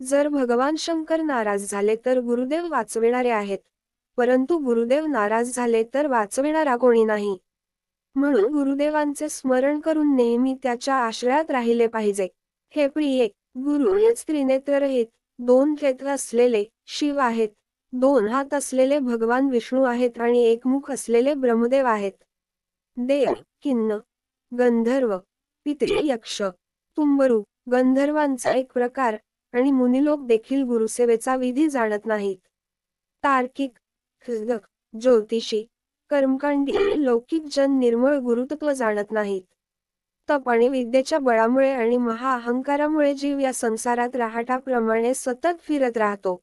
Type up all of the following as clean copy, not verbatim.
जर भगवान शंकर नाराज झाले तर गुरुदेव वाचविणारे आहेत, परंतु गुरुदेव नाराज झाले तर वाचविणारा कोणी नाही. म्हणून गुरुदेवांचे स्मरण करून नेहमी त्याच्या आश्रयात राहिले पाहिजे. हे प्रिये, गुरु हेच त्रिनेत्ररहित, दोन नेत्र असलेले शिव आहेत, दोन हात असलेले भगवान विष्णू आहेत आणि एक मुख असलेले ब्रह्मदेव आहेत. देव, किन्न, गंधर्व, पितृ, यक्ष, तुंबरू, गंधर्वांचा एक प्रकार आणि मुनिलोक देखील गुरुसेवेचा विधी जाणत नाहीत. तार्किक, हृदक, ज्योतिषी, कर्मकांडी लौकिक जन निर्मळ गुरुतत्व जाणत नाहीत. तप आणि विद्येच्या बळामुळे आणि महाअहंकारामुळे जीव या संसारात रहाटाप्रमाणे सतत फिरत राहतो.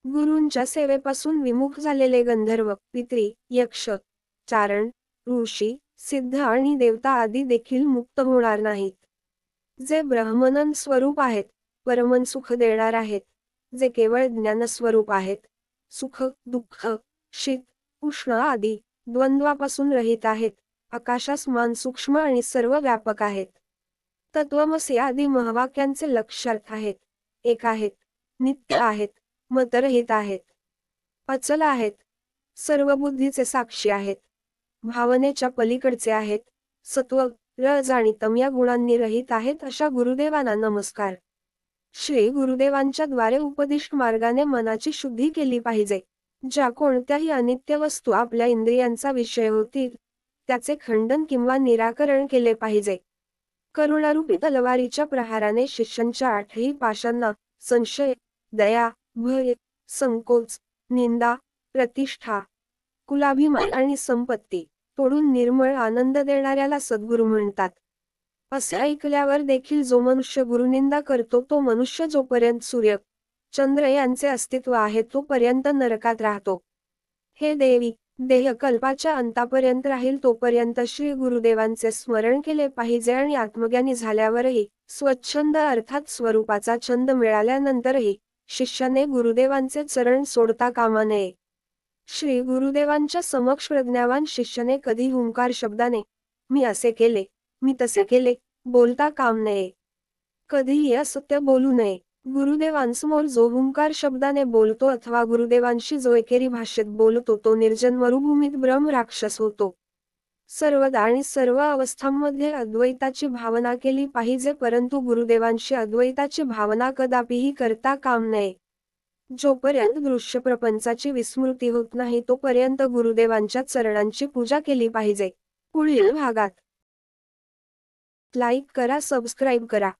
गुरूंच्या सेवेपासून विमुख झालेले गंधर्व, पितरी, यक्ष, चारण, ऋषी, सिद्ध आणि देवता आदी देखील मुक्त होणार नाहीत. जे ब्रह्मनंद स्वरूप आहेत, परमन सुख देणार आहेत, जे केवळ ज्ञानस्वरूप आहेत, सुख, दुःख, शीत, उष्ण आदी द्वंद्वापासून रहित आहेत, आकाशासमान सूक्ष्म आणि सर्व व्यापक आहेत. तत्वमसी आदी महवाक्यांचे लक्ष्यार्थ आहेत, एक आहेत, नित्य आहेत, मतरहित आहेत, अचल आहेत, सर्व बुद्धीचे साक्षी आहेत, भावनेच्या पलीकडचे आहेत, सत्व, रज आणि तम या गुणांनी रहित आहेत अशा गुरुदेवांना नमस्कार. श्री गुरुदेवांच्या द्वारे उपदिष्ट मार्गाने मनाची शुद्धी केली पाहिजे. ज्या कोणत्याही अनित्य वस्तू आपल्या इंद्रियांचा विषय होतील, त्याचे खंडन किंवा निराकरण केले पाहिजे. करुणारूपी तलवारीच्या प्रहाराने शिष्यांच्या आठही पाशांना संशय, दया, भय, संकोच, निंदा, प्रतिष्ठा, कुलाभिमान आणि संपत्ती तोडून निर्मळ आनंद देणाऱ्याला सद्गुरू म्हणतात. असे ऐकल्यावर देखील जो मनुष्य गुरुनिंदा करतो तो मनुष्य जोपर्यंत सूर्य, चंद्र यांचे अस्तित्व आहे तोपर्यंत नरकात राहतो. हे देवी, देह कल्पाच्या अंतापर्यंत राहील तोपर्यंत श्री गुरुदेवांचे स्मरण केले पाहिजे आणि आत्मज्ञानी झाल्यावरही, स्वच्छंद अर्थात स्वरूपाचा छंद मिळाल्यानंतरही, शिष्याने गुरुदेवांचे चरण सोडता कामा नये. श्री गुरुदेवांच्या समक्ष प्रज्ञावान शिष्याने कधी हुंकार शब्दाने, मी असे केले, मी तसे केले, बोलता काम नये. कधीही असत्य बोलू नये. गुरुदेवांसमोर जो हुंकार शब्दाने बोलतो अथवा गुरुदेवांशी जो एकेरी भाषेत बोलतो तो निर्जन मरुभूमीत ब्रह्म राक्षस होतो. सर्वदा आणि सर्व अवस्थांमध्ये अद्वैताची भावना केली पाहिजे, परंतु गुरुदेवांशी अद्वैताची भावना कदापिही करता काम नये. जोपर्यंत दृश्य प्रपंचाची विस्मृती होत नाही तोपर्यंत गुरुदेवांच्या चरणांची पूजा केली पाहिजे. पुढील भागात लाईक करा, सबस्क्राईब करा.